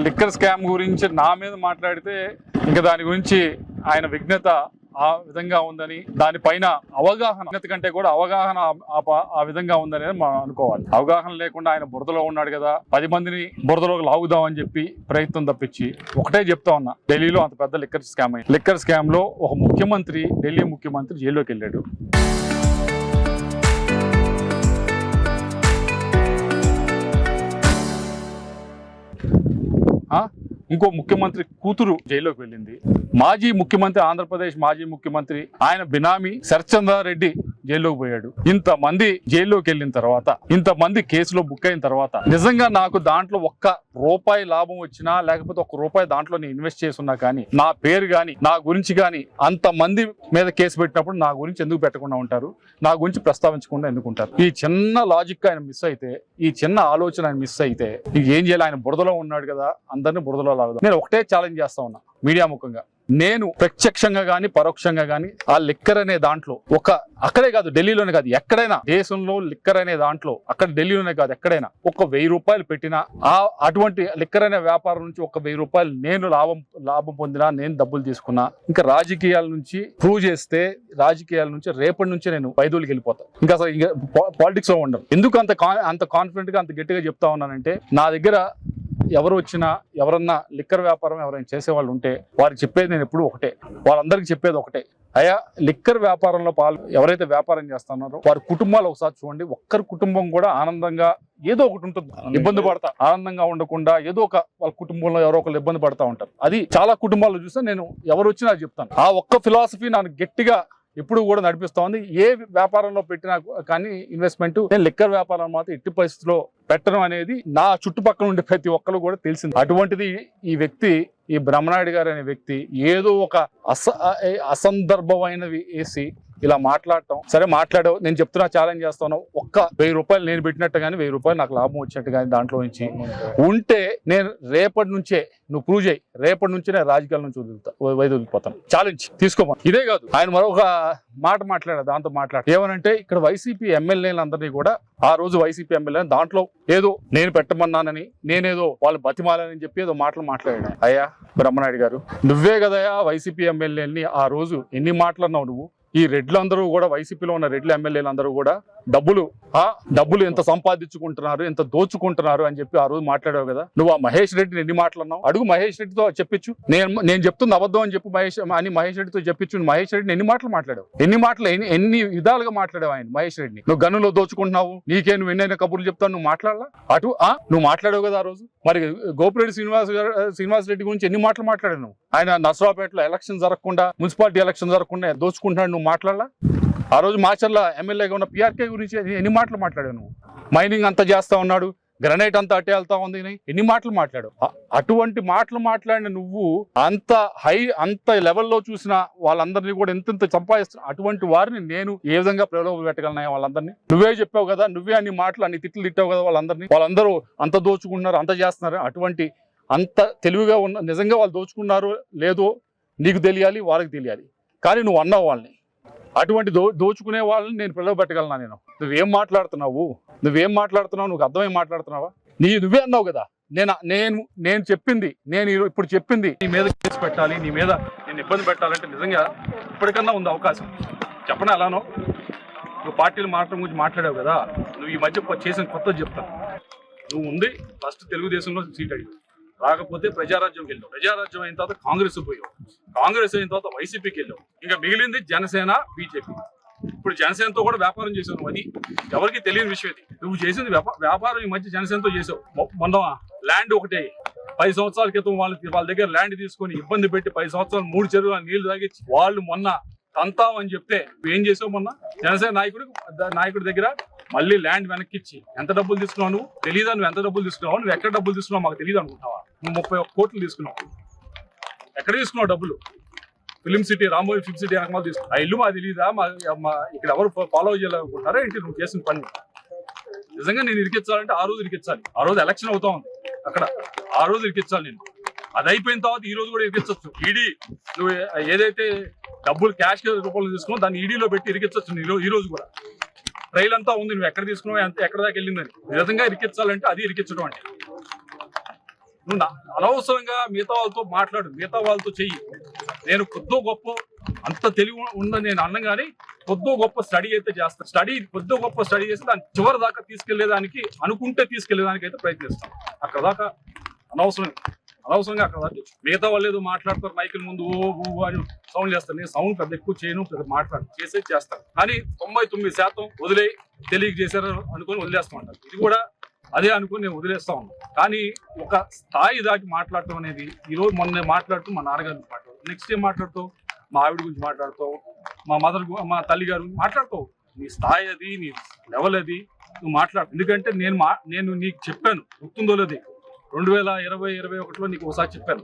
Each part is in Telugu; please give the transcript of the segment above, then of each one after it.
లిక్కర్ స్కామ్ గురించి నా మీద మాట్లాడితే ఇంకా దాని గురించి ఆయన విఘ్నత ఆ విధంగా ఉందని, దానిపైన అవగాహన కంటే కూడా అవగాహన ఆ విధంగా ఉందని మనం అనుకోవాలి. అవగాహన లేకుండా ఆయన బురదలో ఉన్నాడు కదా, 10 మందిని బురదలోకి లాగుదామని చెప్పి ప్రయత్నం తప్పించి ఒకటే చెప్తా ఉన్నా, ఢిల్లీలో అంత పెద్ద లిక్కర్ స్కామ్ అయింది. లిక్కర్ స్కామ్ లో ఒక ముఖ్యమంత్రి, ఢిల్లీ ముఖ్యమంత్రి జైల్లోకి వెళ్ళాడు. ఇంకో ముఖ్యమంత్రి కూతురు జైల్లోకి వెళ్ళింది. మాజీ ముఖ్యమంత్రి, ఆంధ్రప్రదేశ్ మాజీ ముఖ్యమంత్రి ఆయన బినామీ శరత్చంద్రారెడ్డి జైల్లోకి పోయాడు. ఇంతమంది జైల్లోకి వెళ్ళిన తర్వాత, ఇంతమంది కేసులో బుక్ అయిన తర్వాత నిజంగా నాకు దాంట్లో ₹1 లాభం వచ్చినా, లేకపోతే ₹1 దాంట్లో నేను ఇన్వెస్ట్ చేసున్నా కానీ, నా పేరు కానీ, నా గురించి కానీ అంతమంది మీద కేసు పెట్టినప్పుడు నా గురించి ఎందుకు పెట్టకుండా ఉంటారు? నా గురించి ప్రస్తావించకుండా ఎందుకు ఉంటారు? ఈ చిన్న లాజిక్ ఆయన మిస్ అయితే, ఈ చిన్న ఆలోచన ఆయన మిస్ అయితే ఏం చేయాలి? ఆయన బురదలో ఉన్నాడు కదా, అందరినీ బురదలో లాగుదాం. నేను ఒకటే ఛాలెంజ్ చేస్తా ఉన్నా మీడియా ముఖంగా. నేను ప్రత్యక్షంగా గాని పరోక్షంగా గాని ఆ లిక్కర్ అనే దాంట్లో అక్కడే కాదు, ఢిల్లీలోనే కాదు, ఎక్కడైనా దేశంలో లిక్కర్ అనే దాంట్లో, అక్కడ ఢిల్లీలోనే కాదు ఎక్కడైనా ₹1000 పెట్టినా, అటువంటి లిక్కర్ అనే వ్యాపారం నుంచి ₹1000 నేను లాభం పొందినా, నేను డబ్బులు తీసుకున్నా, ఇంకా రాజకీయాల నుంచి ప్రూవ్ చేస్తే, రాజకీయాల నుంచి రేపటి నుంచే నేను వైదొలికి వెళ్ళిపోతాను. ఇంకా అసలు పాలిటిక్స్ లో ఉండను. ఎందుకు అంత కాన్ఫిడెంట్ గా, అంత గట్టిగా చెప్తా ఉన్నానంటే, నా దగ్గర ఎవరు వచ్చినా, ఎవరన్నా లిక్కర్ వ్యాపారం ఎవరైనా చేసేవాళ్ళు ఉంటే వారికి చెప్పేది నేను ఎప్పుడు ఒకటే, వాళ్ళందరికీ చెప్పేది ఒకటే, అయ్యా లిక్కర్ వ్యాపారంలో ఎవరైతే వ్యాపారం చేస్తున్నారో వారి కుటుంబాలు ఒకసారి చూడండి. ఒక్కరి కుటుంబం కూడా ఆనందంగా ఏదో ఒకటి ఉంటుంది. ఇబ్బంది పడతా, ఆనందంగా ఉండకుండా ఏదో వాళ్ళ కుటుంబంలో ఎవరో ఒకరు ఇబ్బంది పడతా ఉంటారు. అది చాలా కుటుంబాల్లో చూస్తే నేను ఎవరు వచ్చినా చెప్తాను. ఆ ఒక్క ఫిలాసఫీ నాకు గట్టిగా ఇప్పుడు కూడా నడిపిస్తా ఉంది. ఏ వ్యాపారంలో పెట్టినా కానీ ఇన్వెస్ట్మెంట్, నేను లిక్కర్ వ్యాపారం మాత్రం ఎట్టి పరిస్థితిలో పెట్టడం అనేది నా చుట్టుపక్కల ఉండే ప్రతి ఒక్కరు కూడా తెలిసింది. అటువంటిది ఈ వ్యక్తి, ఈ బ్రహ్మనాయుడు గారు అనే వ్యక్తి ఏదో ఒక అసందర్భమైనవి వేసి ఇలా మాట్లాడటం. సరే మాట్లాడావు, నేను చెప్తున్నా, ఛాలెంజ్ చేస్తాను. ₹1000 నేను పెట్టినట్టు కానీ ₹1000 నాకు లాభం వచ్చినట్టు కానీ దాంట్లో నుంచి ఉంటే, నేను రేపటి నుంచే నువ్వు ప్రూవ్ చేయి, రేపటి నుంచే నేను రాజకీయాల నుంచి వదిలిపోతాను. ఛాలెంజ్ తీసుకోమా. ఇదే కాదు, ఆయన మరొక మాట మాట్లాడారు. దాంతో ఏమనంటే, ఇక్కడ వైసీపీ ఎమ్మెల్యేలందరినీ కూడా, ఆ రోజు వైసీపీ ఎమ్మెల్యే దాంట్లో ఏదో నేను పెట్టమన్నానని, నేనేదో వాళ్ళు బతిమాలని చెప్పి ఏదో మాట్లాడాడు. అయ్యా బ్రహ్మనాయుడు గారు, నువ్వే కదయా వైసీపీ ఎమ్మెల్యేని ఆ రోజు ఎన్ని మాట్లాడినావు నువ్వు? ఈ రెడ్లందరూ కూడా, వైసీపీలో ఉన్న రెడ్ల ఎమ్మెల్యేలందరూ కూడా డబ్బులు ఎంత సంపాదించుకుంటున్నారు, ఎంత దోచుకుంటున్నారు అని చెప్పి ఆ రోజు మాట్లాడావు కదా. నువ్వు ఆ మహేష్ రెడ్డిని ఎన్ని మాట్లాడినావు? అడుగు మహేష్ రెడ్డితో చెప్పించు. నేను చెప్తుంది అబద్ధం అని చెప్పి మహేష్ రెడ్డితో చెప్పించు. మహేష్ రెడ్డిని ఎన్ని మాట్లాడావు? ఎన్ని విధాలుగా మాట్లాడావు ఆయన మహేష్ రెడ్డిని? నువ్వు గనులో దోచుకుంటున్నావు, నీకే నువ్వు ఎన్నైనా కబుర్లు చెప్తావు, నువ్వు మాట్లాడలా? నువ్వు మాట్లాడావు కదా ఆ రోజు. మరి గోపిరెడ్డి శ్రీనివాస్ రెడ్డి గురించి ఎన్ని మాట్లాడావు నువ్వు? ఆయన నర్సరావుపేటలో ఎలక్షన్ జరగకుండా, మున్సిపాలిటీ ఎలక్షన్ జరగకుండా దోచుకుంటున్నాడు, నువ్వు మాట్లాడలా? ఆ రోజు మాచర్ల ఎమ్మెల్యేగా ఉన్న పిఆర్కే గురించి ఎన్ని మాట్లాడావు నువ్వు? మైనింగ్ అంతా చేస్తా ఉన్నాడు, గ్రనైట్ అంతా అట్టే వెళ్తా ఉంది, ఎన్ని మాట్లాడావు? అటువంటి మాట్లాడిన నువ్వు అంత లెవెల్లో చూసిన వాళ్ళందరినీ కూడా ఎంత సంపాదిస్తున్నా, అటువంటి వారిని నేను ఏ విధంగా ప్రలోభ పెట్టగలనా? వాళ్ళందరినీ నువ్వే చెప్పావు కదా, నువ్వే అన్ని తిట్లు తిట్టావు కదా వాళ్ళందరినీ. వాళ్ళందరూ అంత దోచుకుంటున్నారు, అంత చేస్తున్నారు. అటువంటి అంత తెలివిగా ఉన్న, నిజంగా వాళ్ళు దోచుకున్నారో లేదో నీకు తెలియాలి, వాళ్ళకి తెలియాలి. కానీ నువ్వు అన్నావు వాళ్ళని, అటువంటి దోచుకునే వాళ్ళని నేను ప్రలోభ పెట్టగలనా? నువ్వేం మాట్లాడుతున్నావు? నువ్వు అర్థమై మాట్లాడుతున్నావా? నువ్వే అన్నావు కదా, నేను చెప్పింది, ఇప్పుడు చెప్పింది, నీ మీద కేసు పెట్టాలి, నీ మీద నేను ఇబ్బంది పెట్టాలంటే నిజంగా ఇప్పటికన్నా ఉంది అవకాశం. చెప్పనా ఎలానో? నువ్వు పార్టీలు మారటం గురించి మాట్లాడావు కదా, నువ్వు ఈ మధ్య చేసిన కొత్త చెప్తాను. నువ్వు ఉంది ఫస్ట్ తెలుగుదేశంలో సీట్ అడిగావు, రాకపోతే ప్రజారాజ్యంకి వెళ్ళావు, ప్రజారాజ్యం అయిన తర్వాత కాంగ్రెస్ పోయావు, కాంగ్రెస్ అయిన తర్వాత వైసీపీకి వెళ్ళావు, ఇంకా మిగిలింది జనసేన, బీజేపీ. ఇప్పుడు జనసేనతో కూడా వ్యాపారం చేసావు నువ్వు. అది ఎవరికి తెలియని విషయం. ఇది నువ్వు చేసింది వ్యాపారం ఈ మధ్య జనసేనతో చేసావు. మొన్న ల్యాండ్ ఒకటే 10 సంవత్సరాల క్రితం వాళ్ళ దగ్గర ల్యాండ్ తీసుకొని ఇబ్బంది పెట్టి 10 సంవత్సరాలు 3 చెరువుల నీళ్లు తాగించి వాళ్ళు మొన్న తంతావు అని చెప్తే ఏం చేసావు? మొన్న జనసేన నాయకుడి దగ్గర మళ్ళీ ల్యాండ్ వెనక్కిచ్చి ఎంత డబ్బులు తీసుకున్నావు? నువ్వు తెలీదా? నువ్వు ఎంత డబ్బులు తీసుకున్నావు? నువ్వు ఎక్కడ డబ్బులు తీసుకున్నావు మాకు తెలియదు అనుకుంటావా? నువ్వు 31 కోట్లు తీసుకున్నావు. ఎక్కడ తీసుకున్నావు డబ్బులు? Film city, Ramoji film city వెనకమాల తీసుకున్నావు. ఆ ఇల్లు మాకు తెలియదా? ఇక్కడ ఎవరు ఫాలో చేయాలనుకుంటారా ఏంటి నువ్వు చేసిన పని? నిజంగా నేను ఇరికించాలంటే ఆ రోజు ఇరికించాలి. ఆ రోజు ఎలక్షన్ అవుతా ఉంది అక్కడ, ఆ రోజు ఇరికించాలి నేను. అది అయిపోయిన తర్వాత ఈ రోజు కూడా ఇరికించవచ్చు. ఈడీ నువ్వు ఏదైతే డబ్బులు క్యాష్ రూపంలో తీసుకున్నావు దాన్ని ఈడీలో పెట్టి ఇరికించవచ్చు ఈ రోజు కూడా. ట్రైల్ అంతా ఉంది, నువ్వు ఎక్కడ తీసుకున్నావు, ఎక్కడ దాకా వెళ్ళిందని. నిజంగా ఇరికించాలంటే అది ఇరికించడం అంటే. నువ్వు అనవసరంగా మిగతా వాళ్ళతో మాట్లాడు, మిగతా వాళ్ళతో చెయ్యి. నేను కొద్దో గొప్ప అంత తెలివి ఉందని నేను అన్నం కానీ కొద్దో గొప్ప స్టడీ అయితే చేస్తాను. కొద్దో గొప్ప స్టడీ చేసి దాన్ని చివరి దాకా తీసుకెళ్లేదానికి తీసుకెళ్లేదానికి అయితే ప్రయత్నిస్తాను. అక్కడ దాకా అనవసరంగా అక్కడ దాకా మిగతా వాళ్ళు ఏదో మాట్లాడతారు మైకిల్ ముందు ఓ అని సౌండ్ చేస్తారు. నేను సౌండ్ పెద్ద ఎక్కువ చేయను, పెద్ద చేస్తాను. కానీ 99% వదిలే తెలియక చేశారు అనుకుని వదిలేస్తూ ఉంటాను. ఇది కూడా అదే అనుకుని నేను వదిలేస్తా ఉన్నాను. కానీ ఒక స్థాయి దాటి మాట్లాడటం అనేది, ఈరోజు మొన్న మాట్లాడుతూ మా నాన్నగారి గురించి మాట్లాడతావు, నెక్స్ట్ ఏం మాట్లాడుతావు, మా ఆవిడ గురించి మాట్లాడతావు, మా తల్లి గారి గురించి మాట్లాడతావు. నీ స్థాయి అది, నీ లెవెల్ అది, నువ్వు మాట్లాడు. ఎందుకంటే నేను నీకు చెప్పాను, గుర్తుందో లేదు, 2020-21లో నీకు ఒకసారి చెప్పాను.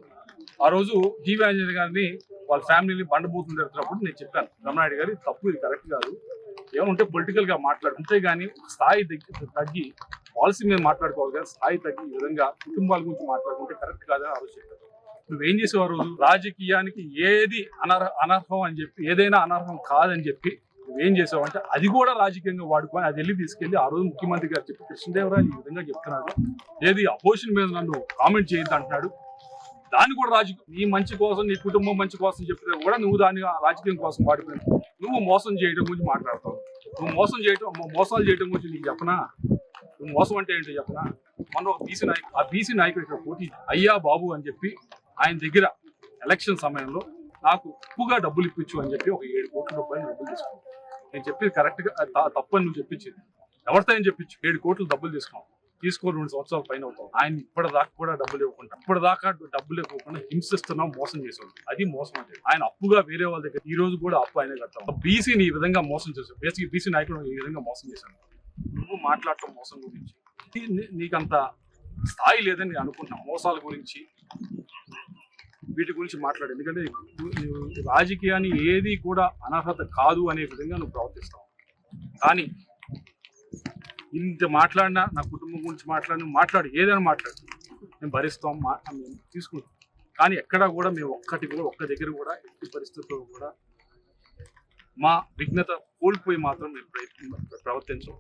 ఆ రోజు జీవి ఆంజనేయ గారిని వాళ్ళ ఫ్యామిలీని బండబూతులు జరుగుతున్నప్పుడు నేను చెప్పాను, రమణారెడ్డి గారి తప్పు, ఇది కరెక్ట్ కాదు, ఏమంటే పొలిటికల్ గా మాట్లాడు, అంతేగాని స్థాయి తగ్గి పాలసీ మీద మాట్లాడుకోవాలి కానీ స్థాయి తగ్గి ఈ విధంగా కుటుంబాల గురించి మాట్లాడుకుంటే కరెక్ట్ కాదని ఆలోచించారు. నువ్వేం చేసావు ఆ రోజు? రాజకీయానికి ఏది అనర్హం అని చెప్పి, ఏదైనా అనర్హం కాదని చెప్పి నువ్వేం చేసావు అంటే అది కూడా రాజకీయంగా వాడుకొని అది వెళ్ళి తీసుకెళ్లి ఆ రోజు ముఖ్యమంత్రి గారు చెప్పి కృష్ణదేవరాయలు ఈ విధంగా చెప్తున్నాడు, ఏది అపోజిషన్ మీద నన్ను కామెంట్ చేయొద్దు అంటున్నాడు. దాన్ని కూడా నీ మంచి కోసం, నీ కుటుంబం మంచి కోసం చెప్తే కూడా నువ్వు దాన్ని రాజకీయం కోసం వాడిపోయినావు. నువ్వు మోసం చేయడం గురించి మాట్లాడతావు. నువ్వు మోసాలు చేయడం గురించి నీకు చెప్పనా? నువ్వు మోసం అంటే ఏంటో చెప్పనా? మన ఒక బీసీ నాయకుడు ఇక్కడ పోటీ అయ్యా బాబు అని చెప్పి ఆయన దగ్గర ఎలక్షన్ సమయంలో నాకు ఎక్కువగా డబ్బులు ఇప్పించు అని చెప్పి ఒక 7 కోట్ల రూపాయలు డబ్బులు తీసుకున్నాను. నేను చెప్పేది కరెక్ట్ గా తప్పని నువ్వు చెప్పించింది, ఎవరితో అని చెప్పించు. 7 కోట్లు డబ్బులు తీసుకున్నావు, 2 సంవత్సరాల పైన అవుతావు. ఆయన ఇప్పటిదాకా కూడా డబ్బులు ఇవ్వకుండా హింసిస్తున్నాం, మోసం చేసాడు. అది మోసం అంటే ఆయన అప్పుగా వేరే వాళ్ళ దగ్గర ఈ రోజు కూడా అప్పు ఆయన కట్టాం. బీసీని ఈ విధంగా మోసం చేశాడు, బేసిక్ బీసీ నాయకుడు ఈ విధంగా మోసం చేశాడు. నువ్వు మాట్లాడటం మోసం గురించి, నీకంత స్థాయి లేదని నేను అనుకుంటున్నాను. మోసాల గురించి వీటి గురించి మాట్లాడు, ఎందుకంటే రాజకీయాన్ని ఏది కూడా అనర్హత కాదు అనే విధంగా నువ్వు ప్రవర్తిస్తావు. కానీ ఇంత మాట్లాడినా, నా కుటుంబం గురించి మాట్లాడు, ఏదైనా మాట్లాడు, మేము భరిస్తాం, మేము తీసుకుంటాం. కానీ ఎక్కడా కూడా మేము ఒక్క దగ్గర కూడా ఎట్టి పరిస్థితుల్లో కూడా మా విఘ్నత కోల్పోయి మాత్రం మేము ప్రవర్తించాం.